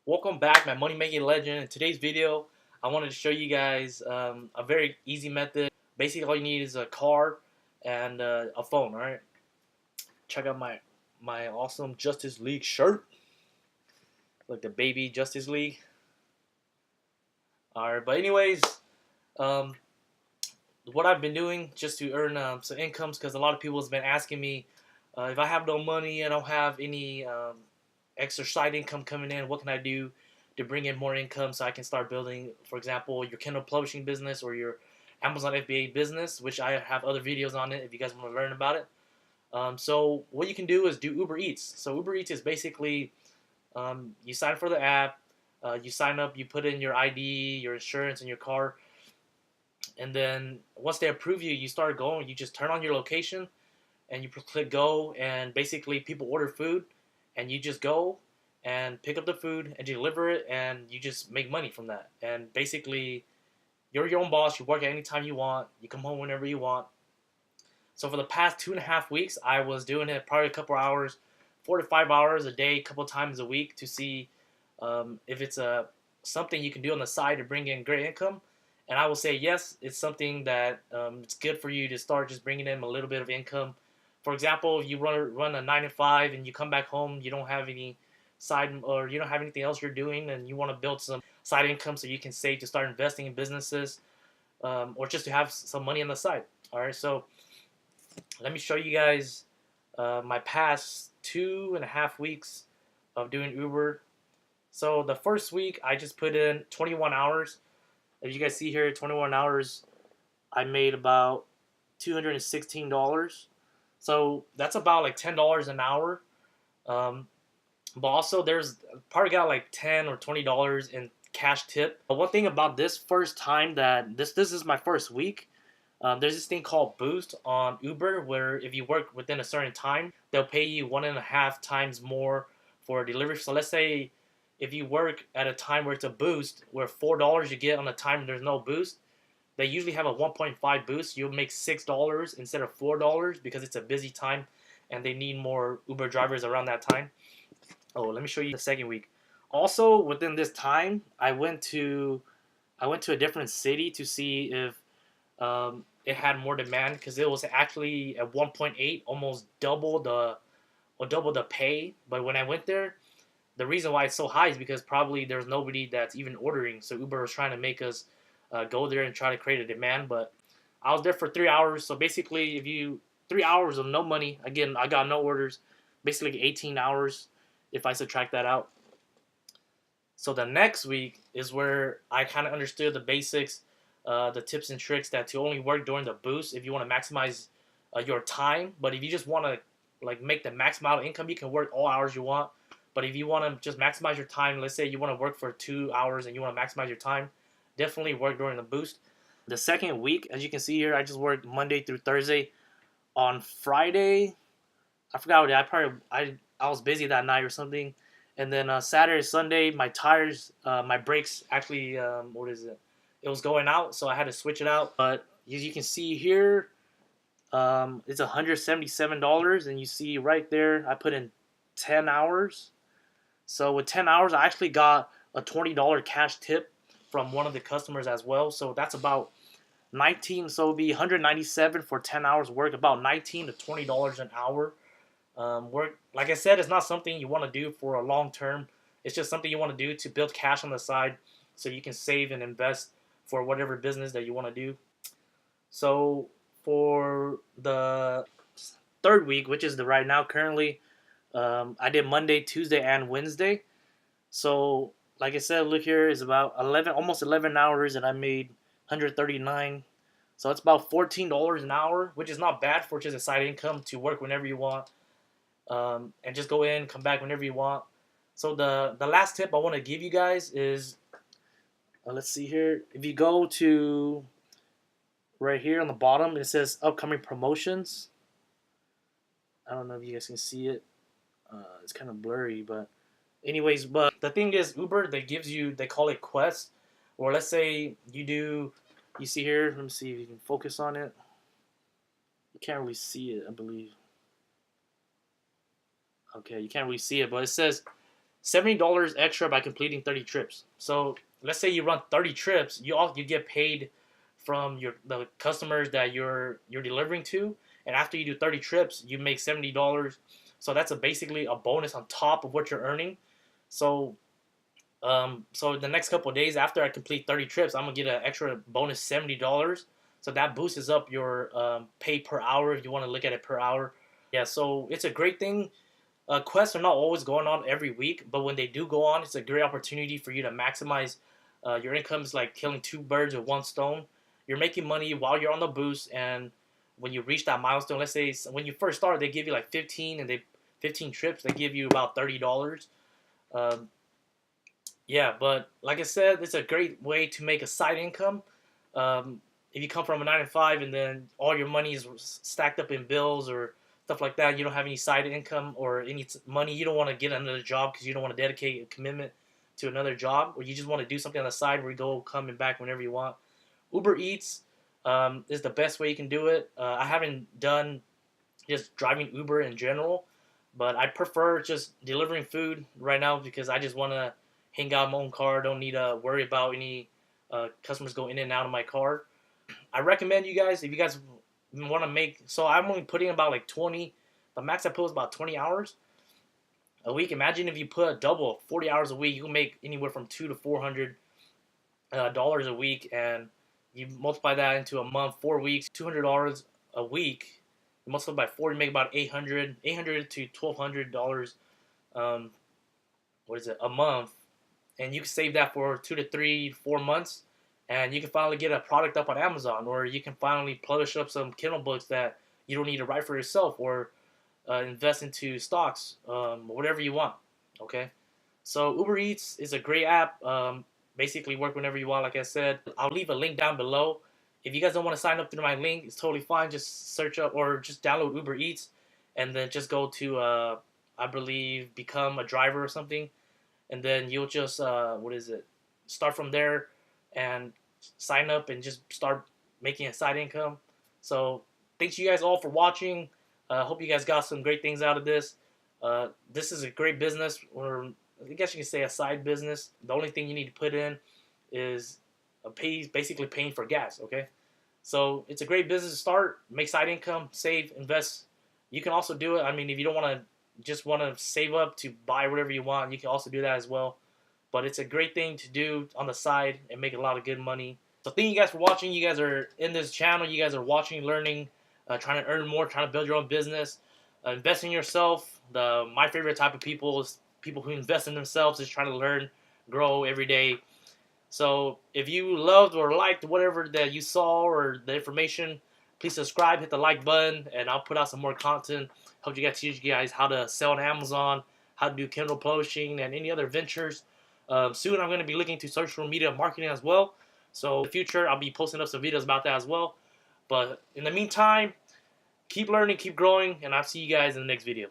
Welcome back, my money making legend. In today's video, I wanted to show you guys a very easy method. Basically, all you need is a car and a phone. All right, check out my awesome Justice League shirt, like the baby Justice League. All right, but anyways, um, what I've been doing just to earn some incomes, because a lot of people has been asking me if I have no money, I don't have any extra side income coming in. What can I do to bring in more income so I can start building, for example, your Kindle publishing business or your Amazon FBA business, which I have other videos on it if you guys want to learn about it. So what you can do is do Uber Eats. So Uber Eats is basically you sign up for the app, you sign up, you put in your ID, your insurance, and your car, and then once they approve you, you start going. You just turn on your location and you click go, and basically people order food, and you just go and pick up the food and deliver it, and you just make money from that. And basically, you're your own boss. You work at any time you want. You come home whenever you want. So for the past 2.5 weeks, I was doing it probably a couple hours, 4 to 5 hours a day, a couple times a week to see if it's something you can do on the side to bring in great income. And I will say yes, it's something that it's good for you to start just bringing in a little bit of income. For example, if you run a 9 to 5 and you come back home, you don't have any side or you don't have anything else you're doing, and you want to build some side income so you can save to start investing in businesses, or just to have some money on the side. All right, so let me show you guys my past 2.5 weeks of doing Uber. So the first week, I just put in 21 hours. If you guys see here, 21 hours, I made about $216. So that's about like $10 an hour. Um, but also, there's probably got like $10 or $20 in cash tip. But one thing about this first time that this is my first week. There's this thing called Boost on Uber, where if you work within a certain time, they'll pay you 1.5 times more for a delivery. So let's say if you work at a time where it's a boost, where $4 you get on a time there's no boost, they usually have a 1.5 boost. You'll make $6 instead of $4 because it's a busy time and they need more Uber drivers around that time. Oh, let me show you the second week. Also, within this time, I went to a different city to see if it had more demand, because it was actually at 1.8, almost double the pay. But when I went there, the reason why it's so high is because probably there's nobody that's even ordering. So Uber was trying to make us go there and try to create a demand. But I was there for 3 hours. So basically, if you 3 hours of no money, again, I got no orders. Basically, 18 hours if I subtract that out. So the next week is where I kind of understood the basics, the tips and tricks that to only work during the boost if you want to maximize your time. But if you just want to like make the max amount of income, you can work all hours you want. But if you want to just maximize your time, let's say you want to work for 2 hours and you want to maximize your time, definitely work during the boost. The second week, as you can see here, I just worked Monday through Thursday. On Friday, I forgot what day. I was busy that night or something. And then Saturday, Sunday, my tires, my brakes actually, what is it? It was going out, so I had to switch it out. But as you can see here, it's $177, and you see right there, I put in 10 hours. So with 10 hours, I actually got a $20 cash tip from one of the customers as well. So that's about 19. So it'll be 197 for 10 hours work, about 19 to $20 an hour. Work, like I said, it's not something you want to do for a long term. It's just something you want to do to build cash on the side so you can save and invest for whatever business that you want to do. So for the third week, which is the right now currently, I did Monday, Tuesday, and Wednesday. So like I said, look here is about 11, almost 11 hours, and I made 139. So it's about $14 an hour, which is not bad for just a side income to work whenever you want, and just go in, come back whenever you want. So the last tip I want to give you guys is, let's see here. If you go to right here on the bottom, it says upcoming promotions. I don't know if you guys can see it. It's kind of blurry, but anyways, but the thing is, Uber, they call it Quest, or let's say you see here. Let me see if you can focus on it. You can't really see it, I believe. Okay, you can't really see it, but it says $70 extra by completing 30 trips. So let's say you run 30 trips, you get paid from the customers that you're delivering to, and after you do 30 trips, you make $70. So that's basically a bonus on top of what you're earning. So so the next couple of days after I complete 30 trips, I'm gonna get an extra bonus $70. So that boosts up your pay per hour if you want to look at it per hour. Yeah, so it's a great thing. Quests are not always going on every week, but when they do go on, it's a great opportunity for you to maximize your income. Is like killing two birds with one stone. You're making money while you're on the boost, and when you reach that milestone, let's say when you first start, they give you like 15 trips, they give you about $30. Um, yeah, but like I said, it's a great way to make a side income. If you come from a 9 to 5 and then all your money is stacked up in bills or stuff like that, you don't have any side income or any money, you don't want to get another job because you don't want to dedicate a commitment to another job, or you just want to do something on the side where you go coming back whenever you want. Uber Eats is the best way you can do it. I haven't done just driving Uber in general, but I prefer just delivering food right now because I just want to hang out in my own car. Don't need to worry about any customers going in and out of my car. I recommend you guys, if you guys want to make, so I'm only putting about like 20, the max I put is about 20 hours a week. Imagine if you put a double 40 hours a week, you can make anywhere from $200 to $400 a week, and you multiply that into a month, 4 weeks, $200 a week. You multiply by 4, you make about 800 to $1,200. What is it, a month, and you can save that for 2 to 3, 4 months, and you can finally get a product up on Amazon, or you can finally publish up some Kindle books that you don't need to write for yourself, or invest into stocks, whatever you want. Okay, so Uber Eats is a great app. Basically, work whenever you want. Like I said, I'll leave a link down below. If you guys don't want to sign up through my link, it's totally fine. Just search up or just download Uber Eats, and then just go to I believe become a driver or something, and then you'll just start from there and sign up and just start making a side income. So thanks you guys all for watching. Hope you guys got some great things out of this. This is a great business, or I guess you can say a side business. The only thing you need to put in is basically paying for gas. Okay, so it's a great business to start, make side income, save, invest. You can also do it. I mean, if you don't want to save up to buy whatever you want, you can also do that as well. But it's a great thing to do on the side and make a lot of good money. So thank you guys for watching. You guys are in this channel. You guys are watching, learning, trying to earn more, trying to build your own business, invest in yourself. My favorite type of people is people who invest in themselves, is trying to learn, grow every day. So if you loved or liked whatever that you saw or the information, please subscribe, hit the like button, and I'll put out some more content. Hope you guys teach you guys how to sell on Amazon, how to do Kindle publishing, and any other ventures. Soon I'm going to be looking to social media marketing as well. So in the future, I'll be posting up some videos about that as well. But in the meantime, keep learning, keep growing, and I'll see you guys in the next video.